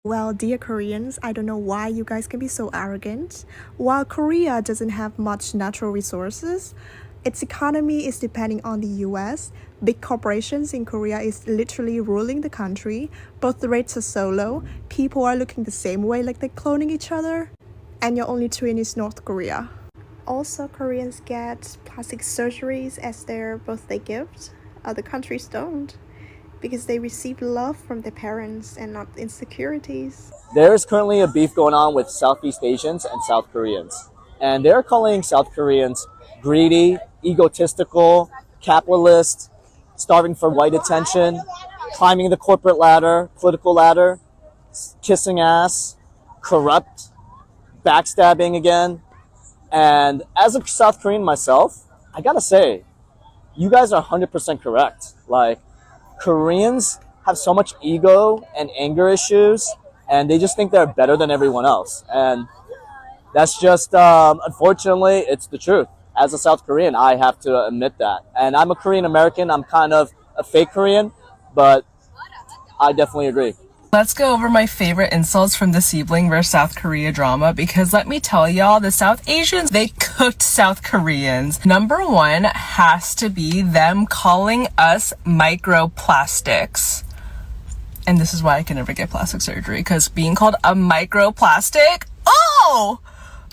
Well, dear Koreans, I don't know why you guys can be so arrogant. While Korea doesn't have much natural resources, its economy is depending on the US. Big corporations in Korea is literally ruling the country. Both the rates are so low. People are looking the same way, like they're cloning each other. And your only twin is North Korea. Also, Koreans get plastic surgeries as their birthday gift. Other countries don't, because they receive love from their parents and not insecurities. There is currently a beef going on with Southeast Asians and South Koreans. And they're calling South Koreans greedy, egotistical, capitalist, starving for white attention, climbing the corporate ladder, political ladder, kissing ass, corrupt, backstabbing again. And as a South Korean myself, I gotta say, you guys are 100% correct. Like, Koreans have so much ego and anger issues, and they just think they're better than everyone else. And that's just, unfortunately, it's the truth. As a South Korean, I have to admit that. And I'm a Korean American. I'm kind of a fake Korean, but I definitely agree. Let's go over my favorite insults from the sibling versus South Korea drama, because let me tell y'all, the South Asians, they cooked South Koreans. Number one has to be them calling us microplastics. And this is why I can never get plastic surgery, because being called a microplastic,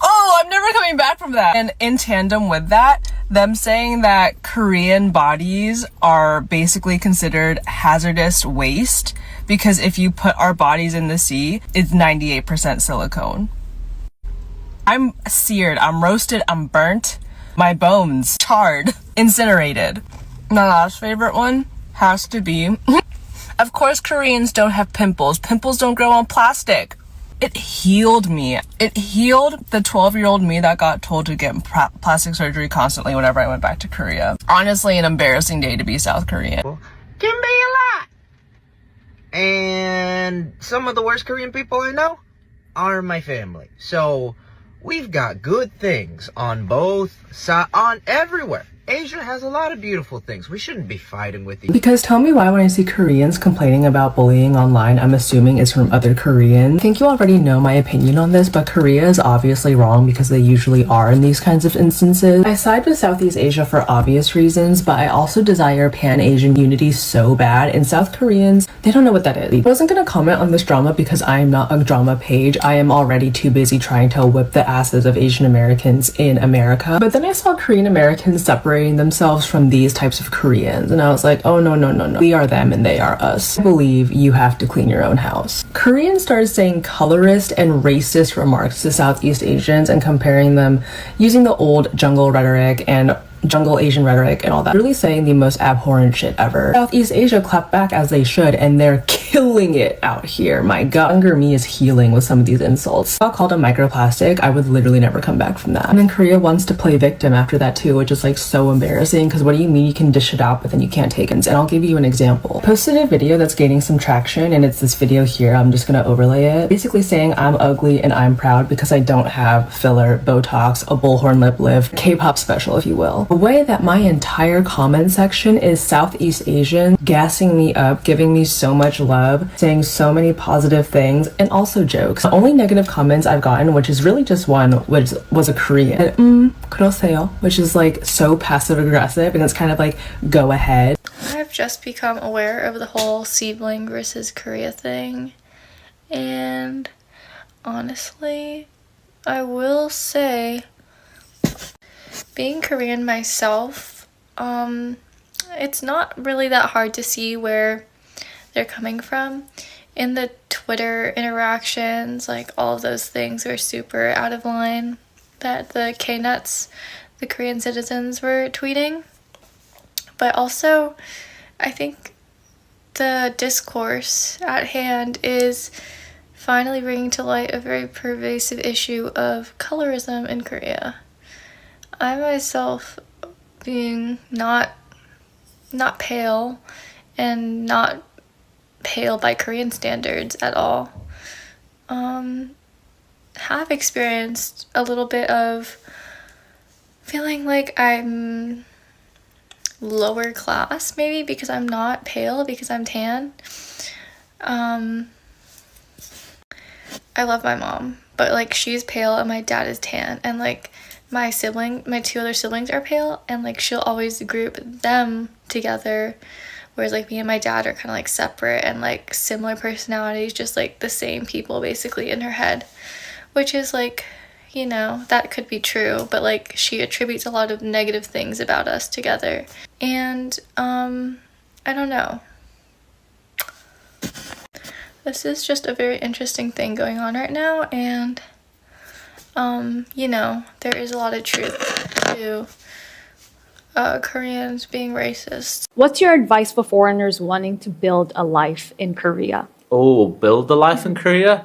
I'm never coming back from that. And in tandem with that, them saying that Korean bodies are basically considered hazardous waste, because if you put our bodies in the sea, it's 98% silicone. I'm seared, I'm roasted, I'm burnt, my bones charred, incinerated. My last favorite one has to be, of course Koreans don't have pimples. Pimples don't grow on plastic. It healed me. It healed the 12-year-old me that got told to get plastic surgery constantly whenever I went back to Korea. Honestly, an embarrassing day to be South Korean. Can be a lot. And some of the worst Korean people I know are my family. So we've got good things on both sides, on everywhere. Asia has a lot of beautiful things. We shouldn't be fighting with each other. Because tell me why when I see Koreans complaining about bullying online, I'm assuming it's from other Koreans. I think you already know my opinion on this, but Korea is obviously wrong because they usually are in these kinds of instances. I side with Southeast Asia for obvious reasons, but I also desire Pan-Asian unity so bad, and South Koreans, they don't know what that is. I wasn't gonna comment on this drama because I am not a drama page. I am already too busy trying to whip the asses of Asian Americans in America. But then I saw Korean Americans separating themselves from these types of Koreans, and I was like, oh no. We are them and they are us. I believe you have to clean your own house. Koreans started saying colorist and racist remarks to Southeast Asians and comparing them using the old jungle rhetoric and jungle Asian rhetoric and all that, really saying the most abhorrent shit ever. Southeast Asia clapped back as they should, and they're killing it out here. My god, younger me is healing with some of these insults. If I called a microplastic, I would literally never come back from that. And then Korea wants to play victim after that too, which is like so embarrassing, because what do you mean you can dish it out but then you can't take it? And I'll give you an example. I posted a video that's gaining some traction, and it's this video here. I'm just gonna overlay it. Basically saying I'm ugly and I'm proud because I don't have filler, Botox, a bullhorn lip lift, K-pop special if you will. The way that my entire comment section is Southeast Asian, gassing me up, giving me so much love, saying so many positive things, and also jokes. The only negative comments I've gotten, which is really just one, which was a Korean, 그러세요, which is like so passive aggressive, and it's kind of like, go ahead. I've just become aware of the whole sibling versus Korea thing, and honestly, I will say, being Korean myself, it's not really that hard to see where they're coming from. In the Twitter interactions, like all of those things were super out of line that the K-nuts, the Korean citizens, were tweeting. But also, I think the discourse at hand is finally bringing to light a very pervasive issue of colorism in Korea. I myself, being not pale, and not pale by Korean standards at all, have experienced a little bit of feeling like I'm lower class, maybe because I'm not pale, because I'm tan. I love my mom, but like she's pale and my dad is tan, and like my two other siblings are pale, and like she'll always group them together, whereas like me and my dad are kind of like separate and like similar personalities, just like the same people basically in her head, which is like, you know, that could be true, but like she attributes a lot of negative things about us together. And I don't know. This is just a very interesting thing going on right now, and you know, there is a lot of truth to Koreans being racist. What's your advice for foreigners wanting to build a life in Korea? Oh, build a life in Korea?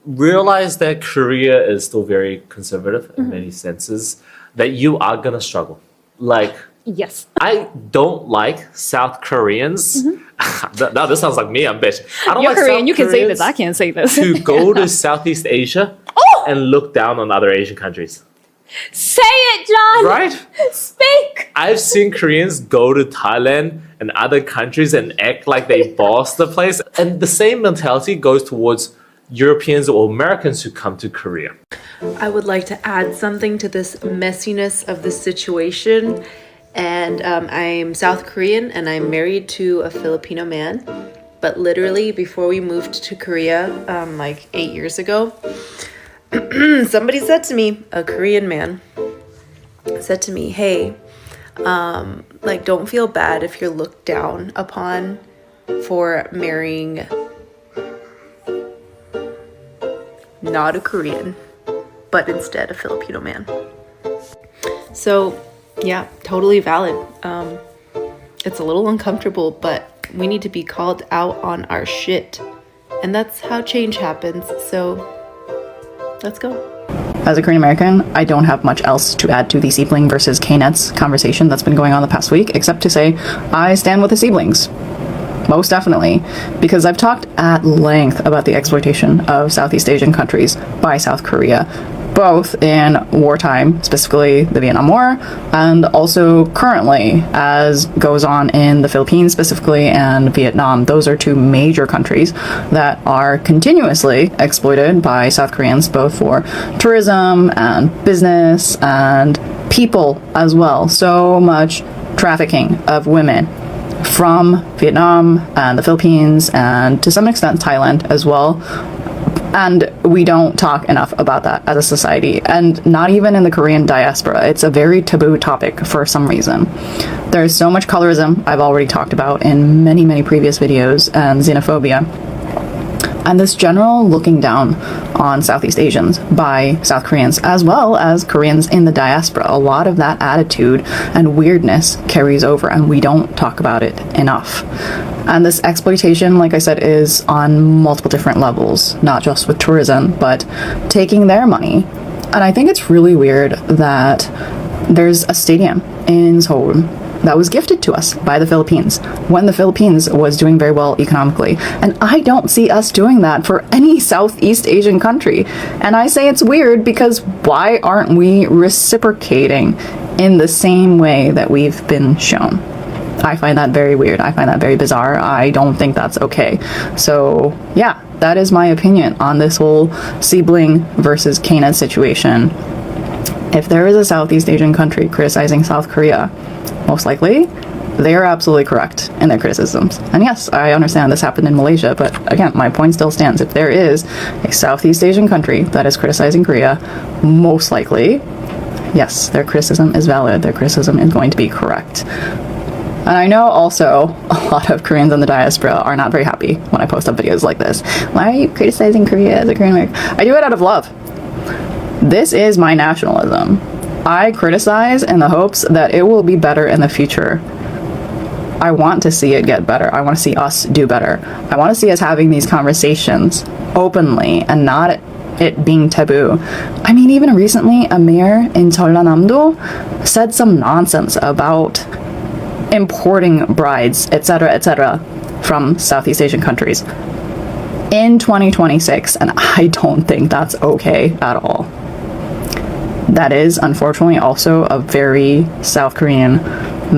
Realize that Korea is still very conservative in many senses, that you are gonna struggle. Like, Yes. I don't like South Koreans. Now this sounds like me, I'm bitch. I don't You're like Korean, South you can say Koreans this, I can't say this. to go to Southeast Asia and look down on other Asian countries. Say it, John! Right? Speak! I've seen Koreans go to Thailand and other countries and act like they boss the place. And the same mentality goes towards Europeans or Americans who come to Korea. I would like to add something to this messiness of the situation. And I'm South Korean and I'm married to a Filipino man. But literally before we moved to Korea, like 8 years ago, somebody said to me, a Korean man said to me, hey, like don't feel bad if you're looked down upon for marrying not a Korean, but instead a Filipino man. So yeah, totally valid. It's a little uncomfortable, but we need to be called out on our shit. And that's how change happens. So let's go. As a Korean American, I don't have much else to add to the sibling versus K-Nets conversation that's been going on the past week, except to say I stand with the siblings. Most definitely, because I've talked at length about the exploitation of Southeast Asian countries by South Korea, both in wartime, specifically the Vietnam War, and also currently, as goes on in the Philippines specifically and Vietnam. Those are two major countries that are continuously exploited by South Koreans, both for tourism and business and people as well. So much trafficking of women from Vietnam and the Philippines and to some extent Thailand as well. And we don't talk enough about that as a society, and not even in the Korean diaspora. It's a very taboo topic for some reason. There's so much colorism I've already talked about in many, many previous videos, and xenophobia. And this general looking down on Southeast Asians by South Koreans, as well as Koreans in the diaspora. A lot of that attitude and weirdness carries over, and we don't talk about it enough. And this exploitation, like I said, is on multiple different levels, not just with tourism, but taking their money. And I think it's really weird that there's a stadium in Seoul that was gifted to us by the Philippines when the Philippines was doing very well economically. And I don't see us doing that for any Southeast Asian country. And I say it's weird because why aren't we reciprocating in the same way that we've been shown? I find that very weird. I find that very bizarre. I don't think that's okay. So yeah, that is my opinion on this whole sibling versus K-Net situation. If there is a Southeast Asian country criticizing South Korea, most likely they are absolutely correct in their criticisms. And yes, I understand this happened in Malaysia, but again, my point still stands. If there is a Southeast Asian country that is criticizing Korea, most likely, yes, their criticism is valid. Their criticism is going to be correct. And I know also a lot of Koreans in the diaspora are not very happy when I post up videos like this. Why are you criticizing Korea as a Korean American? I do it out of love. This is my nationalism. I criticize in the hopes that it will be better in the future. I want to see it get better. I want to see us do better. I want to see us having these conversations openly and not it being taboo. I mean, even recently, a mayor in Jeollanam-do said some nonsense about importing brides, etc., from Southeast Asian countries in 2026, and I don't think that's okay at all. That is, unfortunately, also a very South Korean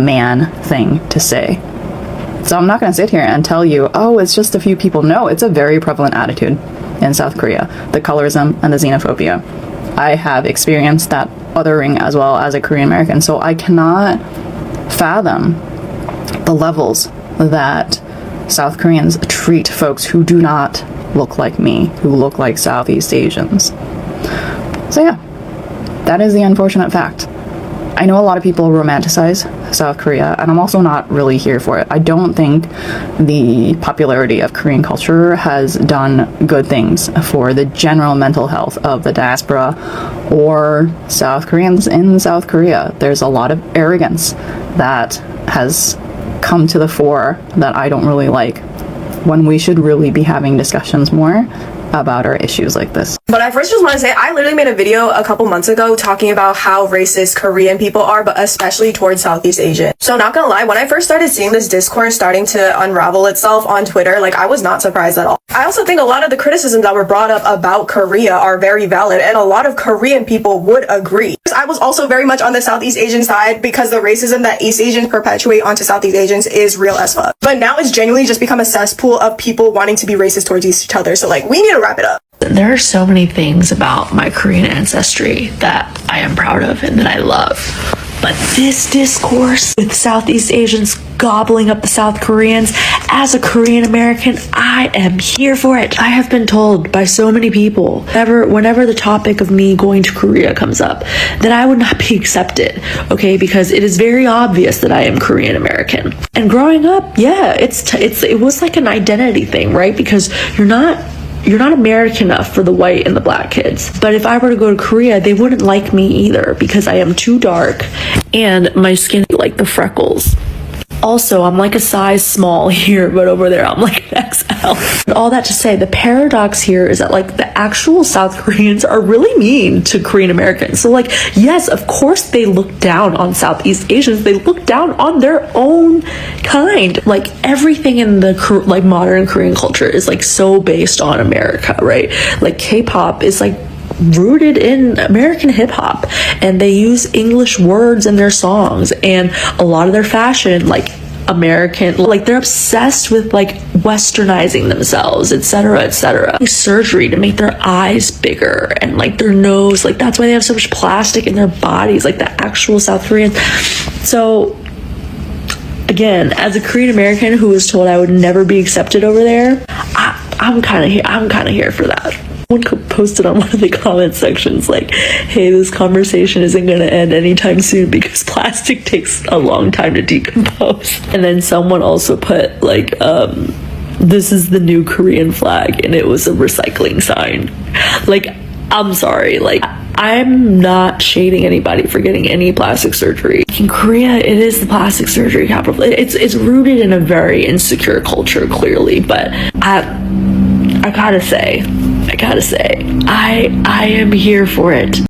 man thing to say. So I'm not going to sit here and tell you, oh, it's just a few people. No, it's a very prevalent attitude in South Korea, the colorism and the xenophobia. I have experienced that othering as well as a Korean American, so I cannot fathom the levels that South Koreans treat folks who do not look like me, who look like Southeast Asians. So yeah, that is the unfortunate fact. I know a lot of people romanticize South Korea, and I'm also not really here for it. I don't think the popularity of Korean culture has done good things for the general mental health of the diaspora or South Koreans in South Korea. There's a lot of arrogance that has come to the fore that I don't really like, when we should really be having discussions more about our issues like this. But I first just want to say, I literally made a video a couple months ago talking about how racist Korean people are, but especially towards Southeast Asian. So not gonna lie, when I first started seeing this discourse starting to unravel itself on Twitter, like, I was not surprised at all. I also think a lot of the criticisms that were brought up about Korea are very valid, and a lot of Korean people would agree. I was also very much on the Southeast Asian side because the racism that East Asians perpetuate onto Southeast Asians is real as fuck. But now it's genuinely just become a cesspool of people wanting to be racist towards each other. So like, we need to wrap it up. There are so many things about my Korean ancestry that I am proud of and that I love. But this discourse with Southeast Asians gobbling up the South Koreans, as a Korean American, I am here for it. I have been told by so many people, whenever the topic of me going to Korea comes up, that I would not be accepted, okay? Because it is very obvious that I am Korean American. And growing up, yeah, it was like an identity thing, right? Because you're not American enough for the white and the black kids. But if I were to go to Korea, they wouldn't like me either because I am too dark and my skin like the freckles. Also, I'm like a size small here, but over there I'm like an XL. All that to say, the paradox here is that like the actual South Koreans are really mean to Korean Americans. So like, yes, of course they look down on Southeast Asians. They look down on their own kind. Like everything in the like modern Korean culture is like so based on America, right? Like K-pop is like rooted in American hip-hop, and they use English words in their songs, and a lot of their fashion like American, like they're obsessed with like westernizing themselves, etc., etc. Surgery to make their eyes bigger and like their nose, like that's why they have so much plastic in their bodies, like the actual South Koreans. So again, as a Korean American who was told I would never be accepted over there, I'm kind of here for that. Someone posted on one of the comment sections like, hey, this conversation isn't going to end anytime soon because plastic takes a long time to decompose. And then someone also put like, this is the new Korean flag, and it was a recycling sign. Like, I'm sorry, like, I'm not shading anybody for getting any plastic surgery. In Korea, it is the plastic surgery capital. It's rooted in a very insecure culture, clearly, but I gotta say, I am here for it.